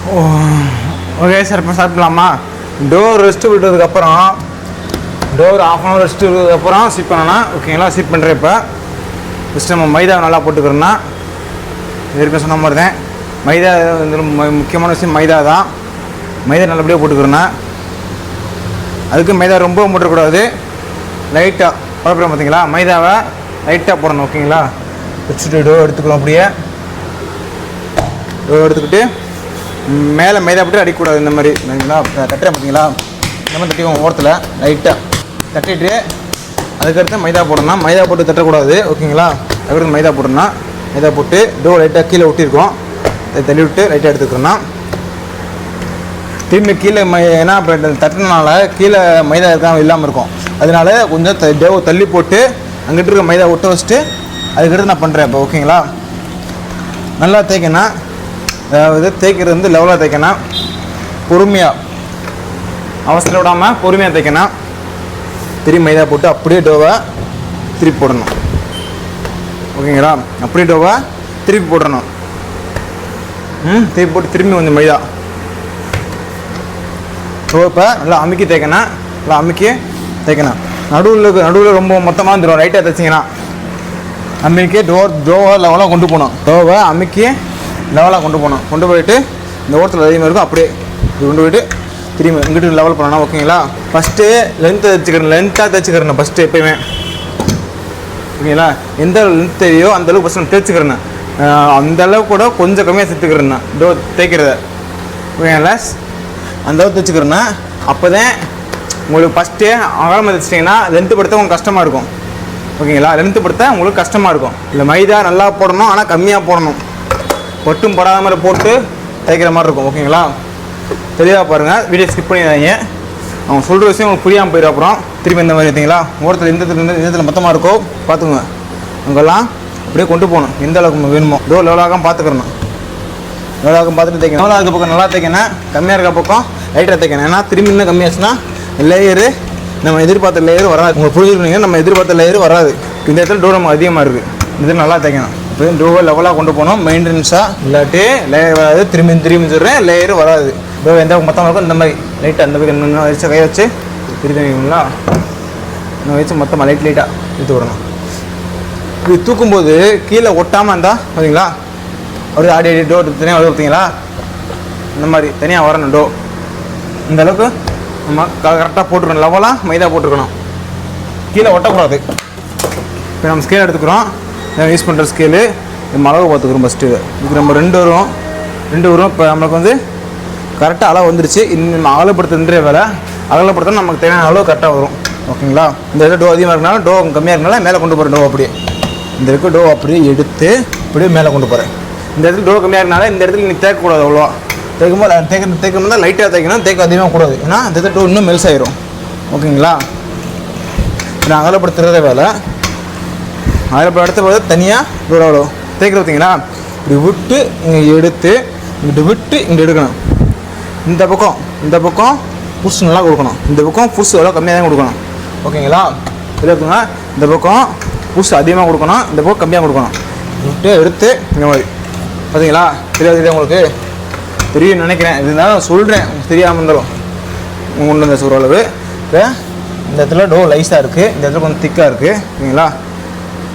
Okay sir, இப்போ சாப்பிடலாமா? Dough rest விட்டதுக்கப்புறம் டோர் ஆஃப் அன் ஹவர் ரெஸ்ட்டு விட்டதுக்கப்புறம் சீப் பண்ணோன்னா ஓகேங்களா. சீப் பண்ணுறேன். இப்போ ஃபஸ்ட்டு நம்ம மைதாவை நல்லா போட்டுக்கிறோன்னா ஏற்கனவே சொன்ன மாதிரி தான் மைதா முக்கியமான விஷயம் மைதா தான். மைதா நல்லபடியாக போட்டுக்கிறோன்னா அதுக்கு மைதா ரொம்ப போட்டுக்கூடாது, லைட்டாக பழக்கிறோம் பார்த்தீங்களா. மைதாவை லைட்டாக போடணும் ஓகேங்களா. வச்சுட்டு டோ எடுத்துக்கிறோம். அப்படியே டோ எடுத்துக்கிட்டு மேலே மைதா போட்டு அடிக்கக்கூடாது. இந்த மாதிரி சரிங்களா. தட்டுறேன் பார்த்தீங்களா, இந்த மாதிரி தட்டிக்குவோம் ஓரத்தில் லைட்டாக தட்டிட்டு அதுக்கடுத்து மைதா போடணும். மைதா போட்டு தட்டக்கூடாது ஓகேங்களா. அதுக்கடுத்து மைதா போடணும். மைதா போட்டு டோ லைட்டாக கீழே ஒட்டியிருக்கோம், அதை தள்ளி விட்டு லைட்டாக எடுத்துக்கிறோம். திரும்பி கீழே ஏன்னா இப்போ தட்டினால கீழே மைதா இருக்காமல் இல்லாமல் இருக்கும். அதனால கொஞ்சம் டோ தள்ளி போட்டு அங்கிட்டு இருக்க மைதா ஒட்ட வச்சுட்டு அதுக்கடுத்து நான் பண்ணுறேன் இப்போ ஓகேங்களா. நல்லா தேய்க்கணும். அதாவது தேய்க்கிறது வந்து லெவலாக தேய்க்கணும், பொறுமையாக, அவசரம் விடாமல் பொறுமையாக தேய்க்கணும். திரும்பி மைதா போட்டு அப்படியே டோவை திருப்பி போடணும் ஓகேங்களா. அப்படியே டோவை திருப்பி போடணும். திருப்பி போட்டு திரும்பி கொஞ்சம் மைதா டோ இப்போ நல்லா அமுக்கி தேய்க்கணும். நல்லா அமுக்கி தேய்க்கணும். நடுவில் ரொம்ப மொத்தமாக வந்துடும். ரைட்டாக தைச்சிங்கன்னா அமுக்கி டோவை லெவலாக கொண்டு போகணும். டோவை அமுக்கி லெவலாக கொண்டு போகணும். கொண்டு போயிட்டு இந்த ஓரத்தில் அதிகமாக இருக்கும் அப்படியே கொண்டு போயிட்டு திரும்பி இங்கிட்டு லெவல் பண்ணணும் ஓகேங்களா. ஃபஸ்ட்டு லென்த்தாக தைச்சிக்கிறேன் ஃபஸ்ட்டு எப்போயுமே ஓகேங்களா. எந்த லென்த் தெரியும் அந்தளவுக்கு ஃபஸ்ட்டு தேய்ச்சிக்கிறேன். அந்தளவுக்கு கூட கொஞ்சம் கம்மியாக சேர்த்துக்கிறேன் டோ தேய்க்கிறத ஓகேங்களா. அந்தளவுக்கு தைச்சிக்கிறேன்னா அப்போ தான் உங்களுக்கு ஃபஸ்ட்டு அகலமாக தைச்சிட்டிங்கன்னா லென்த்து படுத்த உங்களுக்கு கஷ்டமாக இருக்கும் ஓகேங்களா. லென்த்து படுத்த உங்களுக்கு கஷ்டமாக இருக்கும். இல்லை மைதா நல்லா போடணும், ஆனால் கம்மியாக போடணும். ஒட்டும் படாத மாதிரி போட்டு தைக்கிற மாதிரி இருக்கும் ஓகேங்களா. தெளிவாக பாருங்கள், வீடியோ ஸ்கிப் பண்ணிடுறாங்க. அவங்க சொல்கிற விஷயம் உங்களுக்கு புரியாமல் போயிடும். அப்புறம் திரும்பி இந்த மாதிரி பார்த்தீங்களா ஓரத்தில் இந்த மொத்தமாக இருக்கோ பார்த்துக்குங்க. அங்கெல்லாம் அப்படியே கொண்டு போகணும். எந்த அளவுக்கு வேணுமோ டோ லெவலாக பார்த்துக்கிறணும். லெவலாக பார்த்துட்டு தைக்கணும். லெவலாக இருக்க பக்கம் நல்லா தைக்கணும், கம்மியாக இருக்க பக்கம் லைட்டாக தைக்கணும். ஏன்னா திரும்பி இன்னும் கம்மியாச்சுன்னா லேயரு நம்ம எதிர்பார்த்த லேயர் வராது. உங்களுக்கு புரிஞ்சுருக்கீங்க, நம்ம எதிர்பார்த்த லேயர் வராது. இந்த இடத்துல டோ நம்ம அதிகமாக இருக்குது. இது நல்லா தைக்கணும். இப்போ டோவை லெவலாக கொண்டு போகணும் மெயின்டெனன்ஸாக. இல்லாட்டி லேயர் வராது. திரும்பி சொல்கிறேன் லேயர் வராது. டோ எந்த மொத்தமாக இருக்கும் இந்த மாதிரி லைட்டாக அந்த பக்கம் இன்னும் வச்சு கை வச்சு திருப்பி வைக்கணுங்களா. இன்னும் வச்சு மொத்தமாக லைட்டாக எடுத்து விடணும். இது தூக்கும்போது கீழே ஒட்டாமல் இருந்தால் பார்த்தீங்களா அப்படியே ஆடி டோ தனியாக வருது பார்த்தீங்களா. இந்த மாதிரி தனியாக வரணும் டோ. இந்த அளவுக்கு நம்ம கரெக்டாக போட்டுருக்கணும். லெவலாக மைதா போட்டுருக்கணும், கீழே ஒட்டக்கூடாது. இப்போ நம்ம ஸ்கேல் எடுத்துக்கிறோம். யூஸ் பண்ணுற ஸ்கேலு நம்ம அளவு பார்த்துக்கிறோம். ஃபஸ்ட்டு இதுக்கு நம்ம ரெண்டு வரும். இப்போ நம்மளுக்கு வந்து கரெக்டாக அளவு வந்துருச்சு. இன்னும் அகலப்படுத்துகிற வேலை அகலப்படுத்தணும். நமக்கு தேவையான அளவு கரெக்டாக வரும் ஓகேங்களா. இந்த இடத்துல டோ அதிகமாக இருக்கனால டோ கம்மியாக இருக்கனால மேலே கொண்டு போகிறேன். டோ அப்படியே இந்த இடத்துக்கு டோ அப்படியே எடுத்து அப்படியே மேலே கொண்டு போகிறேன். இந்த இடத்துல டோ கம்மியாக இருக்கனால இந்த இடத்துல நீங்கள் தேய்க்கக்கூடாது. அவ்வளோவா தேய்க்கும் தான் லைட்டாக தேய்க்கணும், தேய்க்க அதிகமாக கூடாது. ஏன்னா இந்த இடத்துல டோ இன்னும் மெல்ஸ் ஆயிரும் ஓகேங்களா. நான் அகலப்படுத்துகிறத வேலை அதில் அடுத்த போது தனியாக டோர் அவ்வளோ தேய்க்கிற பார்த்தீங்களா. இப்படி விட்டு இங்கே எடுத்து இங்கிட்டு விட்டு இங்கே எடுக்கணும். இந்த பக்கம் புஷ் நல்லா கொடுக்கணும். இந்த பக்கம் புஷ் எவ்வளோ கம்மியாக தான் கொடுக்கணும் ஓகேங்களா. இதில் இருக்குங்க இந்த பக்கம் புஷ் அதிகமாக கொடுக்கணும், இந்த பக்கம் கம்மியாக கொடுக்கணும். விட்டு எடுத்து இந்த மாதிரி பார்த்தீங்களா. தெரியாது உங்களுக்கு தெரியும் நினைக்கிறேன். இருந்தாலும் சொல்கிறேன், தெரியாமல் இருந்தாலும் கொண்டு வந்த ஓரளவு. இப்போ இந்த இடத்துல டோ லைஸாக இருக்குது, இந்த இடத்துல கொஞ்சம் திக்காக இருக்குது ஓகேங்களா.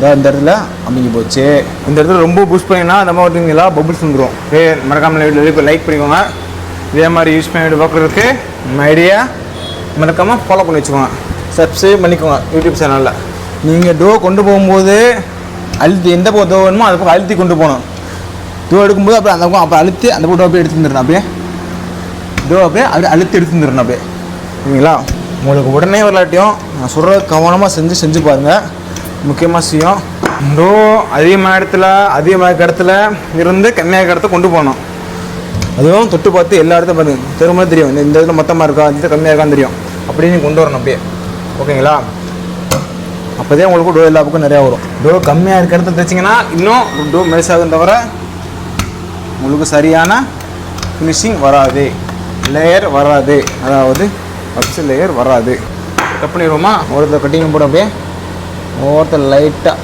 இந்த இடத்துல அமைங்கி போச்சு. இந்த இடத்துல ரொம்ப புஷ் பண்ணிங்கன்னா அந்த மாதிரி பார்த்தீங்களா பபுள்ஸ் வந்துடும். மறக்காமல் வீடியோ லைக் பண்ணிக்கோங்க. இதே மாதிரி யூஸ் பண்ணி பார்க்குறதுக்கு நம்ம ஐடியா மறக்காமல் ஃபாலோ பண்ணி வச்சுக்கோங்க, சப்ஸ்கிரைப் பண்ணிக்கோங்க யூடியூப் சேனலில். நீங்கள் டோ கொண்டு போகும்போது அழுத்தி எந்த பக்கம் டோ வேணுமோ அது பக்கம் அழுத்தி கொண்டு போகணும். டோ எடுக்கும்போது அப்படியே அந்த பக்கம் அப்போ அழுத்தி அந்த பக்கம் டோ அப்படியே எடுத்து வந்துடணும். அப்படியே டோ அப்படியே அழுத்தி எடுத்து வந்துடணும் அப்படியே ஓகேங்களா. உங்களுக்கு உடனே வரலாட்டியும் நான் சொல்கிற கவனமாக செஞ்சு பாருங்கள். முக்கியமாக செய்யும் டோ அதிகமாக இடத்துல இருந்து கம்மியாக இடத்த கொண்டு போகணும். அதுவும் தொட்டு பார்த்து எல்லா இடத்தையும் பாருங்க, திரும்ப தெரியும் இந்த இடத்துல மொத்தமாக இருக்கா, இந்த இடத்துல கம்மியாக இருக்கான்னு தெரியும். அப்படியே நீங்கள் கொண்டு வரணும் அப்படியே ஓகேங்களா. அப்போதே உங்களுக்கு டோ எல்லா பக்கம் நிறையா வரும். டோ கம்மியாக இருக்க இடத்துல தைச்சிங்கன்னா இன்னும் டோ மெல்ஸ் ஆகும், தவிர உங்களுக்கு சரியான ஃபினிஷிங் வராது, லேயர் வராது, அதாவது பப்ஸ் லேயர் வராது. கட் பண்ணிடுவோமா. ஒருத்தர் கட்டிங் போட அப்படியே ஒருத்தர் லைட்டாக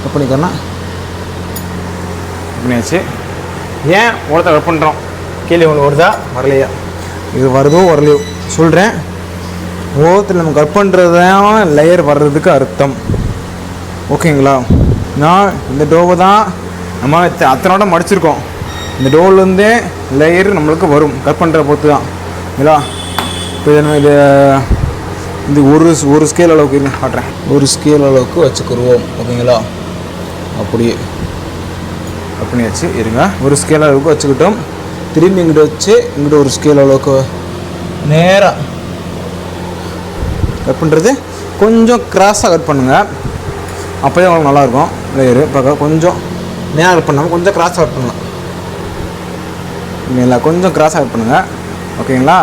கட் பண்ணிக்கோன்னா பண்ணியாச்சு. ஏன் ஒருத்தர் கட் பண்ணுறோம் கீழே உங்களுக்கு வருதா வரலையா? இது வருதோ வரலையோ சொல்கிறேன். ஓரத்தில் நம்ம கட் பண்ணுறது தான் லேயர் வர்றதுக்கு அர்த்தம். ஓகேங்களா? நான் இந்த டோவை தான் நம்ம அத்தனோட மடிச்சிருக்கோம். இந்த டோவிலேருந்தே லேயர் நம்மளுக்கு வரும் கட் பண்ணுற பொறுத்து தான். இல்லா இப்போ இது ஒரு ஸ்கேல் அளவுக்கு இருங்க காட்டுறேன். ஒரு ஸ்கேல் அளவுக்கு வச்சுக்கிடுவோம். ஓகேங்களா? அப்படியே வச்சு இருங்க. ஒரு ஸ்கேல் அளவுக்கு வச்சுக்கிட்டோம். திரும்பி இங்கிட்ட வச்சு இங்கிட்ட ஒரு ஸ்கேல் அளவுக்கு நேராக கட் பண்ணுறது. கொஞ்சம் கிராஸாக கட் பண்ணுங்கள், அப்போயே உங்களுக்கு நல்லாயிருக்கும் லேயரு பார்க்க. கொஞ்சம் நேராக கட் பண்ணாமல் கொஞ்சம் கிராஸாக கட் பண்ணலாம். இல்லைங்களா? கொஞ்சம் கிராஸாக கட் பண்ணுங்கள். ஓகேங்களா?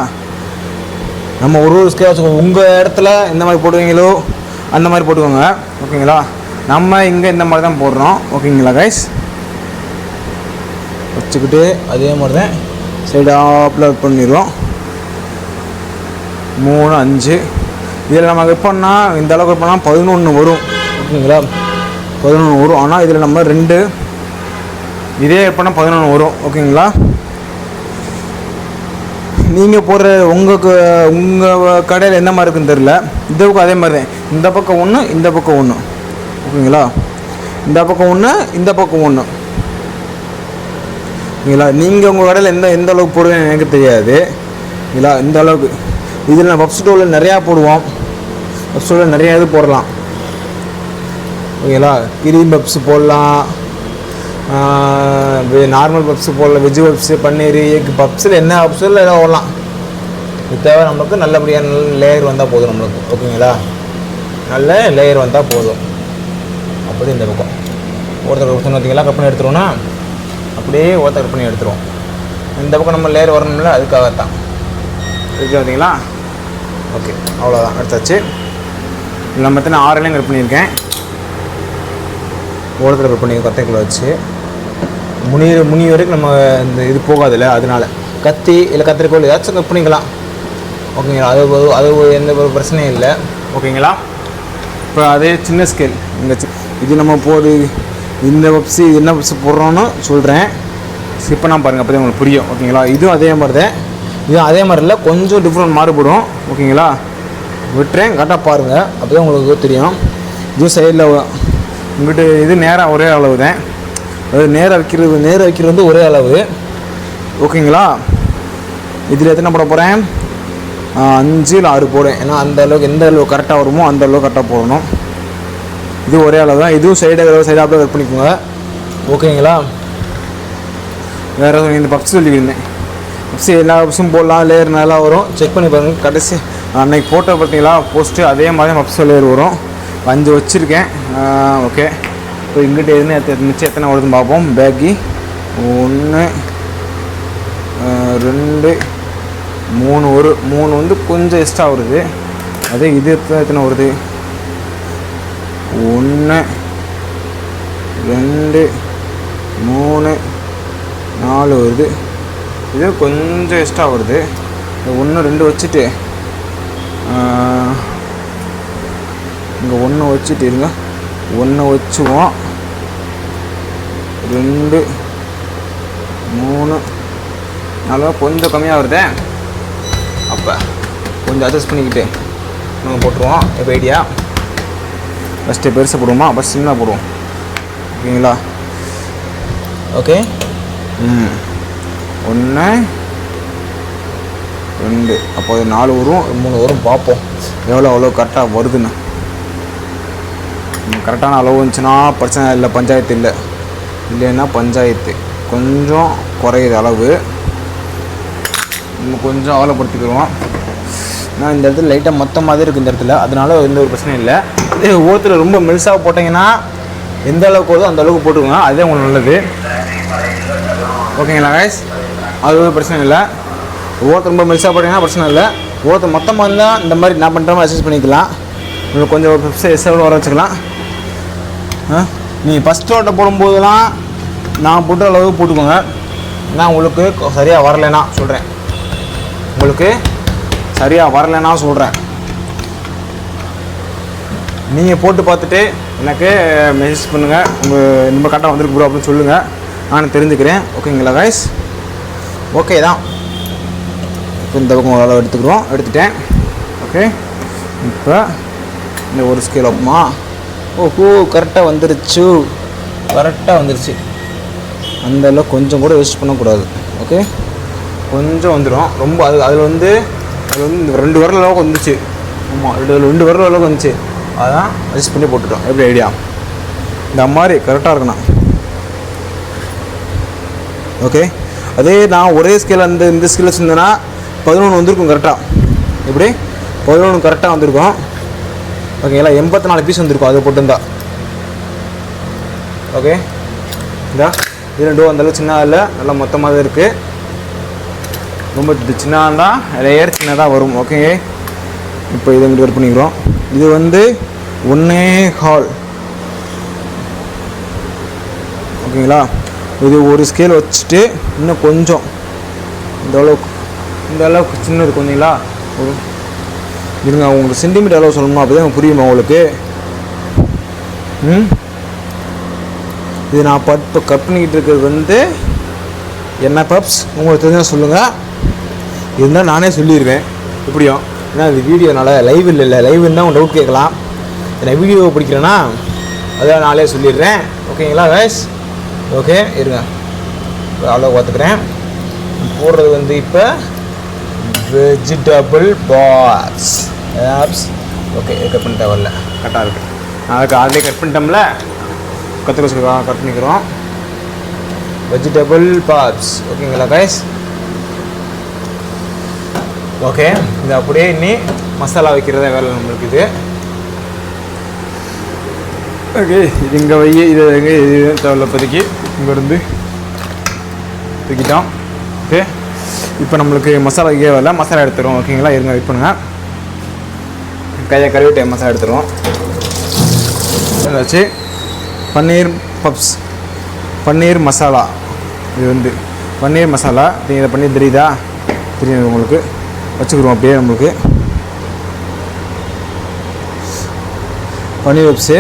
நம்ம ஒரு ஸ்கேல் வச்சுக்கோங்க. உங்கள் இடத்துல எந்த மாதிரி போடுவீங்களோ அந்த மாதிரி போட்டுக்கோங்க. ஓகேங்களா? நம்ம இங்கே இந்த மாதிரி தான் போடுறோம். ஓகேங்களா கைஸ்? வச்சுக்கிட்டு அதே மாதிரி தான் சைடாப்பில் கட் பண்ணிடுவோம். 3 5 இதில் நம்ம கட் பண்ணால் இந்த அளவுக்கு கட் பண்ணால் 11 வரும். ஓகேங்களா? 11 வரும். ஆனால் இதில் நம்ம 2 இதே கட் பண்ணால் 11 வரும். ஓகேங்களா? நீங்கள் போடுற உங்கள் கடையில் எந்த மாதிரி இருக்குன்னு தெரில. இந்த பக்கம் அதே மாதிரி தான். இந்த பக்கம் 1 இந்த பக்கம் 1. ஓகேங்களா? இந்த பக்கம் 1 இந்த பக்கம் 1. ஓகேங்களா? நீங்கள் உங்கள் கடையில் எந்த அளவுக்கு போடுவேன்னு எனக்கு தெரியாது. ஓகேங்களா? இந்த அளவுக்கு. இதில் நான் பப்ஸ் டோவில் நிறையா போடுவோம். பப்ஸ் டோவில் நிறையா இது போடலாம். ஓகேங்களா? கிரீம் பப்ஸ் போடலாம், நார்மல் பப்ஸு போடலாம், வெஜ் பப்ஸு, பன்னீர், எக் பப்ஸில் என்ன பப்ஸில் எல்லாம் போடலாம். இது தேவை நம்மளுக்கு. நல்லபடியாக நல்ல லேயர் வந்தால் போதும் நம்மளுக்கு. ஓகேங்களா? நல்ல லேயர் வந்தால் போதும். அப்படி இந்த பக்கம் ஒருத்தர் பார்த்தீங்களா கட் பண்ணி எடுத்துருவோன்னா அப்படியே ஒருத்தர் கட் பண்ணி எடுத்துருவோம். இந்த பக்கம் நம்ம லேயர் வரணும்ல, அதுக்காகத்தான். இருக்கு பார்த்தீங்களா? ஓகே, அவ்வளோதான், எடுத்தாச்சு. இல்லை மற்ற நான் 6 லைன் கட் பண்ணியிருக்கேன். ஓரத்தில் கட் பண்ணி கத்தைக்குள்ளே வச்சு முனி வரைக்கும் நம்ம இந்த இது போகாதில்ல, அதனால கத்தி இல்லை கத்திரிக்கோள் ஏதாச்சும் கட் பண்ணிக்கலாம். ஓகேங்களா? அது எந்த ஒரு பிரச்சனையும் இல்லை. ஓகேங்களா? இப்போ அதே சின்ன ஸ்கேல் இங்கே இது நம்ம இந்த பப்ஸு என்ன பப்ஸு போடுறோன்னு சொல்கிறேன். இப்போ நான் பாருங்கள், அப்போ தான் உங்களுக்கு புரியும். ஓகேங்களா? இதுவும் அதே மாதிரி தான். இதுவும் அதே மாதிரி இல்லை, கொஞ்சம் டிஃப்ரெண்ட் மாறுபடும். ஓகேங்களா? விட்டுறேன், கரெக்டாக பாருங்கள், அப்போ தான் உங்களுக்கு தெரியும். இதுவும் சைடில் இங்கிட்டு இது நேராக ஒரே அளவு தான். அதாவது நேராக வைக்கிறது வந்து ஒரே அளவு. ஓகேங்களா? இதில் எத்தனை போட போகிறேன்? 5 இல்லை 6 போடுவேன். ஏன்னா அந்த அளவுக்கு எந்த அளவு கரெக்டாக வருமோ அந்த அளவுக்கு கரெக்டாக போடணும். இது ஒரே அளவு தான். இதுவும் சைடாக கட் பண்ணிக்கோங்க. ஓகேங்களா? வேறு இந்த பப்ஸ் சொல்லியிருந்தேன். பப்ஸு எல்லா பப்ஸும் போடலாம், லேயர் நல்லா வரும். செக் பண்ணி பாருங்கள். கடைசி அன்றைக்கி போட்டோ பார்த்தீங்களா போஸ்ட்டு, அதே மாதிரி பப்ஸ் லேயர் வரும். 5 வச்சுருக்கேன். ஓகே, இப்போ இங்கிட்ட மிச்சம் எத்தனை வருதுன்னு பார்ப்போம். பேக்கி 1 2 3 ஒரு 3 வந்து கொஞ்சம் எக்ஸ்ட்ரா வருது. அதே இது எத்தனை வருது? 1 2 3 4 வருது. இது கொஞ்சம் எக்ஸ்ட்ரா வருது. 1 2 வச்சுட்டு இங்கே 1 வச்சுட்டு இருங்க. 1 வச்சுவோம். 2 3 4 கொஞ்சம் கம்மியாக வருதே. அப்போ கொஞ்சம் அட்ஜஸ்ட் பண்ணிக்கிட்டு நம்ம போட்டுருவோம். இப்போ ஐடியா ஃபஸ்ட்டு பெருசாக போடுவோமா, ஃபஸ்ட் சின்னதாக போடுவோம். ஓகேங்களா? ஓகே. 1 2 அப்போ 4 வரும், 3 வரும். பார்ப்போம் எவ்வளோ கரெக்டாக வருதுன்னு. கரெக்டான அளவு இருந்துச்சுன்னா பிரச்சனை இல்லை, பஞ்சாயத்து இல்லை. இல்லைன்னா பஞ்சாயத்து கொஞ்சம் குறையுது அளவு. நம்ம கொஞ்சம் அகலப்படுத்திக்கிறோம். நான் இந்த இடத்துல லைட்டாக மொத்தமாக இருக்குது இந்த இடத்துல, அதனால எந்த ஒரு பிரச்சனையும் இல்லை. இதே ஓரத்தில் ரொம்ப மெல்ஸாக போட்டிங்கன்னா எந்த அளவுக்கு வருதோ அந்த அளவுக்கு போட்டுக்கோங்க, அதுதான் உங்களுக்கு நல்லது. ஓகேங்களா கைஸ்? அது ஒரு பிரச்சனை இல்லை. ஓரத்தில் ரொம்ப மெல்ஸாக போட்டிங்கன்னா பிரச்சனை இல்லை. ஓரத்தில் மொத்தமாக இருந்தால் இந்த மாதிரி நான் பண்ணுற மாதிரி அட்ஜஸ்ட் பண்ணிக்கலாம். உங்களுக்கு கொஞ்சம் எவ்வளோ வர வச்சுக்கலாம். நீங்கள் ஃபஸ்ட் ஓட்டை போடும்போதெல்லாம் நான் போட்ட அளவு போட்டுக்கோங்க. நான் உங்களுக்கு சரியாக வரலைன்னா சொல்கிறேன். நீங்கள் போட்டு பார்த்துட்டு எனக்கு மெசேஜ் பண்ணுங்கள். உங்கள் இந்த கரெக்டாக வந்திருக்கு ப்ரோ அப்படின்னு சொல்லுங்கள், நான் தெரிஞ்சுக்கிறேன். ஓகேங்களா கைஸ்? ஓகே தான். இப்போ இந்த பக்கம் ஒரு அளவு எடுத்துட்டேன். ஓகே, இப்போ இந்த ஒரு ஸ்கேல் வைப்போமா? ஓஹோ, கரெக்டாக வந்துருச்சு. அந்த அளவு கொஞ்சம் கூட வேஸ்ட் பண்ணக்கூடாது. ஓகே, கொஞ்சம் வந்துடும். ரொம்ப அதில் வந்து 2 விரல் அளவுக்கு வந்துச்சு. ஆமாம், 2 விரல் அளவுக்கு வந்துச்சு. அதான் அட்ஜஸ்ட் பண்ணி போட்டுட்டோம். எப்படி ஐடியா? இந்த மாதிரி கரெக்டாக இருக்கணும். ஓகே, அதே நான் ஒரே ஸ்கேல் இந்த ஸ்கேலில் வச்சுருந்தேன்னா 11 வந்திருக்கும் கரெக்டாக. எப்படி 11 கரெக்டாக வந்திருக்கும். ஓகேங்களா, 84 பீஸ் வந்திருக்கும் அது போட்டுருந்தா. ஓகே, இந்தா இது 2 அந்தளவு சின்னதாக இல்லை, நல்லா மொத்தமாக தான் இருக்குது. ரொம்ப சின்னதாக லேயர் சின்னதாக வரும். ஓகே, இப்போ இதை இங்கிட்டு ஒர்க் பண்ணிக்கிறோம். இது வந்து 1.25. ஓகேங்களா, இது ஒரு ஸ்கேல் வச்சுட்டு இன்னும் கொஞ்சம் இந்த அளவுக்கு சின்ன இருக்கும். இல்லைங்களா, இருங்க, உங்களுக்கு சென்டிமீட்டர் அளவு சொல்லணுமா? அப்போ தான் புரியுமா உங்களுக்கு? இது நான் இப்போ கட் பண்ணிக்கிட்டு இருக்கிறது வந்து என்ன பப்ஸ் உங்களுக்கு தெரிஞ்சால் சொல்லுங்கள். இருந்தால் நானே சொல்லிடுவேன் எப்படியும். ஏன்னா அது வீடியோனால லைவ் இல்லை. லைவ் இருந்தால் உங்கள் டவுட் கேட்கலாம். நான் வீடியோவை பிடிக்கிறேன்னா அதான் நானே சொல்லிடுறேன். ஓகேங்களா கைஸ்? ஓகே, இருங்க, அளவு பார்த்துக்கிறேன். போடுறது வந்து இப்போ வெஜிடபிள் பால்ஸ். ஓகே, கட் பண்ணிட்டா வரல, கரெக்டாக இருக்குது. அதுக்கு அதிலே கட் பண்ணிட்டோம்ல, கற்றுக்க கட் பண்ணிக்கிறோம். Vegetable balls. ஓகேங்களா கைஸ்? ஓகே, இது அப்படியே இன்னி மசாலா வைக்கிறத வேலை நம்மளுக்கு இது. ஓகே, இது இங்கே இது எங்கே இது தேவையில்ல இப்போதைக்கு. இங்கேருந்து தூக்கிட்டோம். ஓகே, இப்போ நம்மளுக்கு மசாலா வைக்க வரல, மசாலா எடுத்துருவோம். ஓகேங்களா, இருங்க, வெயிட் பண்ணுங்கள். கையை கழுவிட்டு மசாலா எடுத்துருவோம். வச்சு பன்னீர் பப்ஸ், பன்னீர் மசாலா. இது வந்து பன்னீர் மசாலா. இதை பன்னீர் தெரியுதா? தெரியுது உங்களுக்கு. வச்சுக்கிறோம் அப்படியே. நம்மளுக்கு பன்னீர் பப்ஸு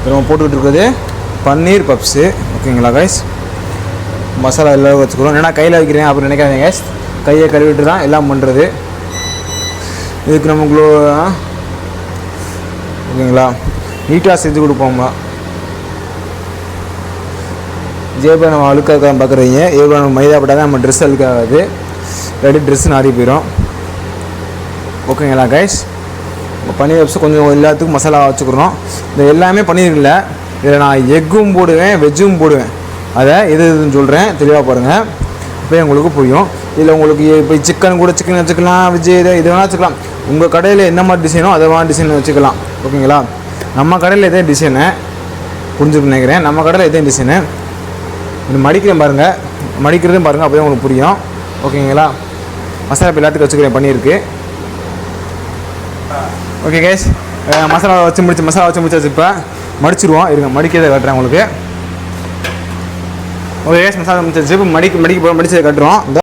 நம்ம போட்டுக்கிட்டு இருக்கிறது பன்னீர் பப்ஸு. ஓகேங்களா கைஸ்? மசாலா எல்லாம் வச்சுக்கிறோம். ஏன்னா கையில் வைக்கிறேன் அப்புறம் நினைக்காதீங்க கைஸ். கையை கழுவிட்டு தான் எல்லாம் பண்ணுறது. இதுக்கு நமக்கு ஓகேங்களா நீட்டாக செஞ்சு கொடுப்போம்மா. ஜேபா நம்ம அழுக்காக பார்க்குறீங்க. ஏபா நம்ம மைதா போட்டால் தான் நம்ம ட்ரெஸ் அழுக்காகாது. ரெடி ட்ரெஸ் நாரி போயிடும். ஓகேங்களா கைஸ்? பன்னீர் பப்ஸ் கொஞ்சம் எல்லாத்துக்கும் மசாலா வச்சுக்கிறோம். இந்த எல்லாமே பன்னீர் இல்லை, இதில் நான் எக்கும் போடுவேன், வெஜ்ஜும் போடுவேன். அதை எதுன்னு சொல்கிறேன், தெளிவாக பாருங்கள். இப்போ உங்களுக்கு புரியும். இதில் உங்களுக்கு இப்போ சிக்கன் கூட சிக்கன் வச்சுக்கலாம், வெஜ்ஜு இது வேணால் வச்சுக்கலாம். உங்கள் கடையில் என்ன மாதிரி டிசைனோ அதை மாதிரி டிசைன் வச்சுக்கலாம். ஓகேங்களா? நம்ம கடையில் இதே டிசைனு புரிஞ்சுக்கணும்னு நினைக்கிறேன். நம்ம கடையில் இதே டிசைனு இது மடிக்கிறேன் பாருங்கள், மடிக்கிறதும் பாருங்கள், அப்போ தான் உங்களுக்கு புரியும். ஓகேங்களா? மசாலா இப்போ எல்லாத்துக்கும் வச்சுக்கிறேன் பண்ணியிருக்கு. ஓகே கேஸ், மசாலா வச்சு முடிச்சாச்சு. இப்போ மடிச்சிடுவோம். இருங்க, மடிக்கிறதை காட்டுறேன் உங்களுக்கு. ஓகே கேஸ், மசாலா முடிச்சாச்சு. இப்போ மடிச்சதை காட்டுறோம்.